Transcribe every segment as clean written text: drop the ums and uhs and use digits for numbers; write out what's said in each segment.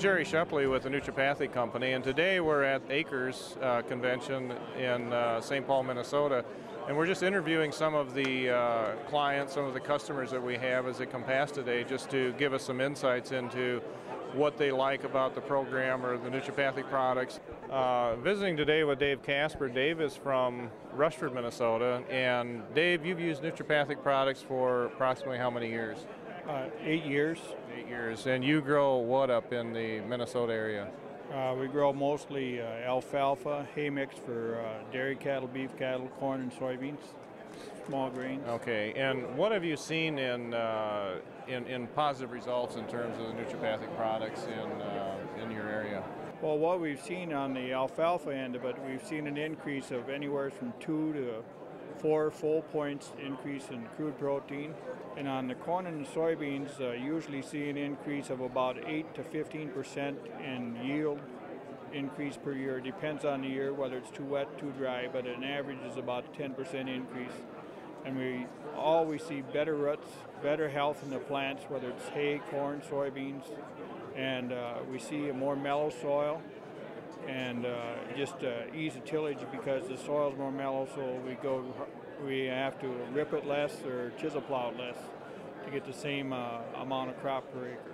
Jerry Shepley with the Naturopathic Company, and today we're at Acres Convention in St. Paul, Minnesota, and we're just interviewing some of the clients, some of the customers that we have as they come past today, just to give us some insights into what they like about the program or the naturopathic products. Visiting today with Dave Casper. Dave is from Rushford, Minnesota, and Dave, you've used naturopathic products for approximately how many years? 8 years. 8 years. And you grow what up in the Minnesota area? We grow mostly alfalfa, hay mix for dairy cattle, beef cattle, corn, and soybeans, small grains. Okay. And what have you seen in positive results in terms of the naturopathic products in your area? Well, what we've seen on the alfalfa end of it, we've seen an increase of anywhere from 2 to 4 full points increase in crude protein. And on the corn and the soybeans, usually see an increase of about 8 to 15% in yield increase per year. It depends on the year, whether it's too wet, too dry, but an average is about a 10% increase. And we always see better roots, better health in the plants, whether it's hay, corn, soybeans, and we see a more mellow soil and just ease of tillage because the soil's more mellow, so we have to rip it less or chisel plow it less to get the same amount of crop per acre.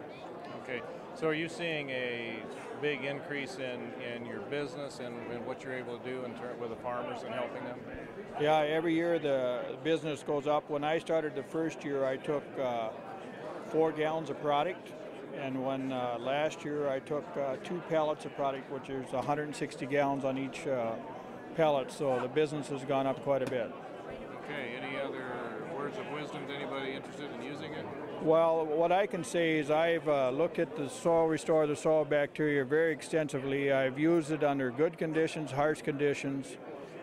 Okay, so are you seeing a big increase in your business and what you're able to do with the farmers and helping them? Yeah, every year the business goes up. When I started the first year, I took 4 gallons of product. And when last year I took 2 pallets of product, which is 160 gallons on each pellet, so the business has gone up quite a bit. Okay, any other words of wisdom to anybody interested in using it? Well, what I can say is I've looked at the soil restore, the soil bacteria very extensively. I've used it under good conditions, harsh conditions,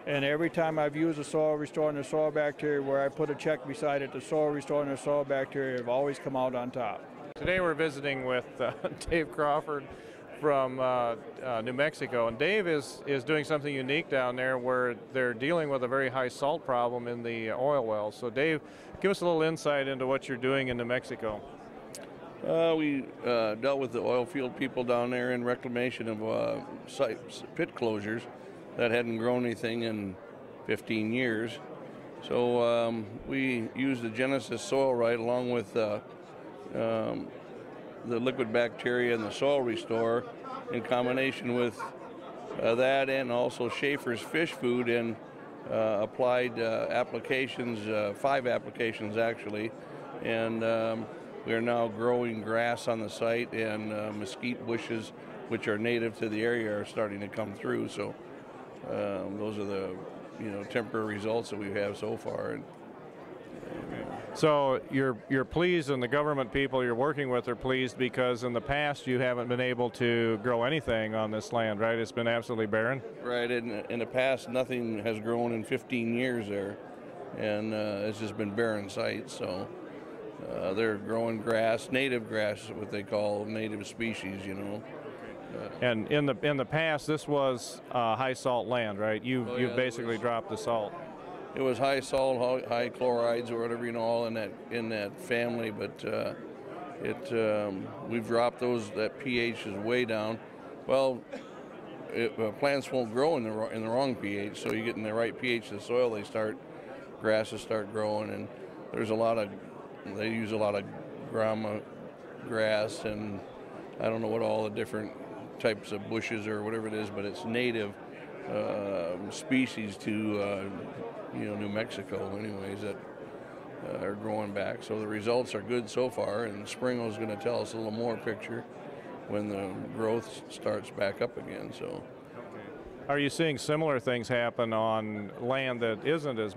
and every time I've used the soil restore and the soil bacteria where I put a check beside it, the soil restore and the soil bacteria have always come out on top. Today we're visiting with Dave Crawford from New Mexico, and Dave is doing something unique down there where they're dealing with a very high salt problem in the oil wells. So Dave, give us a little insight into what you're doing in New Mexico. We dealt with the oil field people down there in reclamation of pit closures that hadn't grown anything in 15 years. So we used the Genesis soil right along with the liquid bacteria and the soil restore in combination with that and also Schaefer's fish food, and applied applications, 5 applications actually, and we are now growing grass on the site, and mesquite bushes which are native to the area are starting to come through. So those are the temporary results that we have so far. So you're pleased, and the government people you're working with are pleased, because in the past you haven't been able to grow anything on this land, right? It's been absolutely barren. Right. In the past, nothing has grown in 15 years there, and it's just been barren sites. So they're growing grass, native grass, what they call native species, And in the past, this was high salt land, right? You've basically dropped the salt. It was high salt, high chlorides, or whatever, all in that family. But we've dropped those. That pH is way down. Well, plants won't grow in the wrong pH. So you get in the right pH of the soil, grasses start growing, and they use a lot of grama grass, and I don't know what all the different types of bushes or whatever it is, but it's native species to New Mexico anyways that are growing back. So the results are good so far, and spring is going to tell us a little more picture when the growth starts back up again. So are you seeing similar things happen on land that isn't as